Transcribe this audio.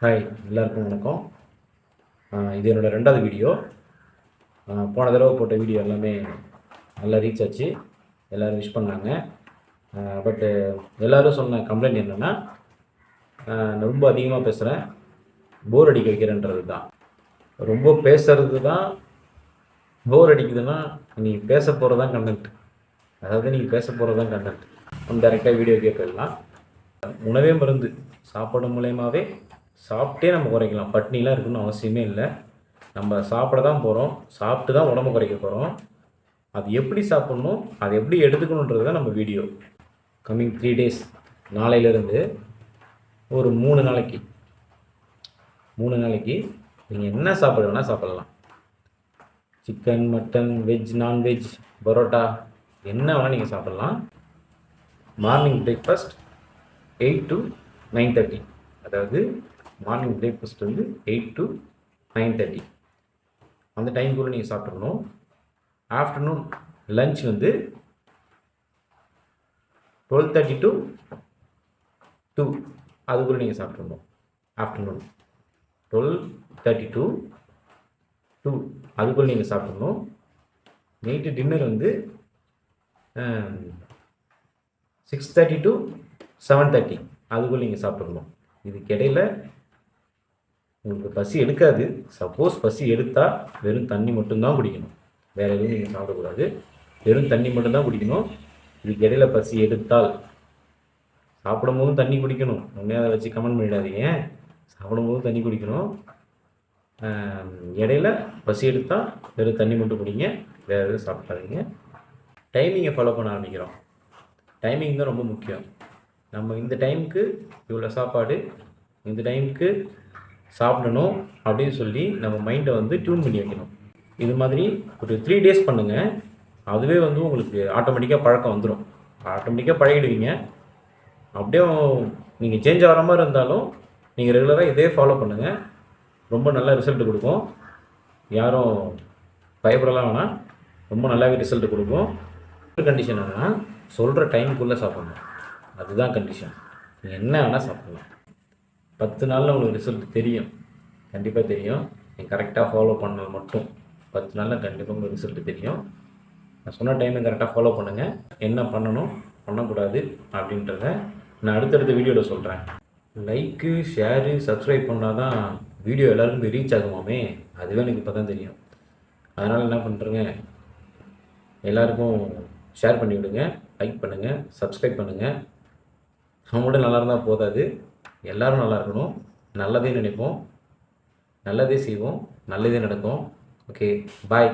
Hi, எல்லாருக்கும் வணக்கம். இது என்னோடய 2வது வீடியோ. போன தடவை போட்ட வீடியோ எல்லாமே நல்லா ரீச் ஆச்சு. எல்லோரும் விஷ் பண்ணாங்க. பட்டு எல்லோரும் சொன்ன கம்ப்ளைண்ட் என்னென்னா, நான் ரொம்ப அதிகமாக பேசுகிறேன், போர் அடிக்க வைக்கிறேன்றது தான். ரொம்ப பேசுகிறது தான் போர் அடிக்குதுன்னா, நீங்கள் பேச போகிறது தான் கண்டென்ட். அதாவது நீங்கள் பேச போகிறது தான் கண்டென்ட். நம்ம டைரெக்டாக வீடியோக்கே போயிடலாம். உணவே மருந்து. சாப்பாடு மூலயமாவே சாப்பிட்டே நம்ம குறைக்கலாம். பட்னிலாம் இருக்கணும்னு அவசியமே இல்லை. நம்ம சாப்பிட தான் போகிறோம். சாப்பிட்டு தான் உடம்பு குறைக்க போகிறோம். அது எப்படி சாப்பிட்ணும், அதை எப்படி எடுத்துக்கணுன்றது தான் நம்ம வீடியோ. கம்மிங் 3 டேஸ், நாளையிலேருந்து ஒரு 3 நாளைக்கு நீங்கள் என்ன சாப்பிட வேணால் சாப்பிட்லாம். Chicken, mutton, veg, non veg, parotta என்ன வேணால் நீங்கள் சாப்பிட்லாம். Morning breakfast 8 to 9:30. அதாவது மார்னிங் பிரேக்ஃபாஸ்ட் வந்து 8 to 9:30 அந்த டைம்குள்ளே நீங்கள் சாப்பிட்றணும். ஆஃப்டர்நூன் லன்ச் வந்து 12:30 to 2 அதுக்குள்ளே நீங்கள் சாப்பிட்றணும். ஆஃப்டர்நூன் 12:30 to 2 அதுக்குள்ளே நீங்கள் சாப்பிட்றணும். நைட்டு டின்னர் வந்து 6:30 to 7:30 அதுக்குள்ளே நீங்கள் சாப்பிட்றணும். இதுக்கிடையில் உங்களுக்கு பசி எடுக்காது. சப்போஸ் பசி எடுத்தால் வெறும் தண்ணி மட்டும்தான் குடிக்கணும். வேறு எதுவும் நீங்கள் சாப்பிடக்கூடாது. வெறும் தண்ணி மட்டும்தான் குடிக்கணும். இதுக்கிடையில் பசி எடுத்தால், சாப்பிடும்போதும் தண்ணி குடிக்கணும். உடனே அதை வச்சு கமெண்ட் பண்ணிடாதீங்க. சாப்பிடும்போதும் தண்ணி குடிக்கணும். இடையில பசி எடுத்தால் வெறும் தண்ணி மட்டும் குடிங்க. வேறு எதுவும் சாப்பிடாதீங்க. டைமிங்கை ஃபாலோ பண்ண ஆரம்பிக்கிறோம். டைமிங் தான் ரொம்ப முக்கியம். நம்ம இந்த டைமுக்கு இவ்வளோ சாப்பாடு, இந்த டைமுக்கு சாப்பிடணும் அப்படின்னு சொல்லி நம்ம மைண்டை வந்து டியூன் பண்ணி வைக்கணும். இது மாதிரி ஒரு 3 டேஸ் பண்ணுங்கள். அதுவே வந்து உங்களுக்கு ஆட்டோமேட்டிக்காக பழக்கம் வந்துடும். ஆட்டோமேட்டிக்காக பழகிடுவீங்க. அப்படியே நீங்கள் சேஞ்ச் ஆகிற மாதிரி இருந்தாலும் நீங்கள் ரெகுலராக இதே ஃபாலோ பண்ணுங்கள். ரொம்ப நல்ல ரிசல்ட் கொடுக்கும். யாரும் பயப்படலாம் வேணாம். ரொம்ப நல்லாவே ரிசல்ட் கொடுக்கும். கண்டிஷன் என்னென்னா, சொல்கிற டைமுக்குள்ளே சாப்பிட்ணும். அதுதான் கண்டிஷன். நீங்கள் என்ன வேணால் சாப்பிட்லாம். 10 நாளில் உங்களுக்கு ரிசல்ட் தெரியும். கண்டிப்பாக தெரியும். நீங்கள் கரெக்டாக ஃபாலோ பண்ணால் மட்டும் 10 நாளில் கண்டிப்பாக உங்களுக்கு ரிசல்ட் தெரியும். நான் சொன்ன டைமை கரெக்டாக ஃபாலோ பண்ணுங்கள். என்ன பண்ணணும், பண்ணக்கூடாது அப்படின்றத நான் அடுத்தடுத்த வீடியோவில் சொல்கிறேன். லைக்கு, ஷேரு, சப்ஸ்கிரைப் பண்ணால் தான் வீடியோ எல்லாருக்கும் போய் ரீச் ஆகுமாமே. அதுவே எனக்கு இப்போ தான் தெரியும். அதனால் என்ன பண்ணுறேங்க, எல்லாருக்கும் ஷேர் பண்ணி விடுங்க, லைக் பண்ணுங்கள், சப்ஸ்கிரைப் பண்ணுங்கள். நம்ம மட்டும் நல்லா இருந்தால் போதாது, எல்லோரும் நல்லா இருக்கணும். நல்லதே நினைப்போம், நல்லதே செய்வோம், நல்லதே நடக்கும். ஓகே, பாய்.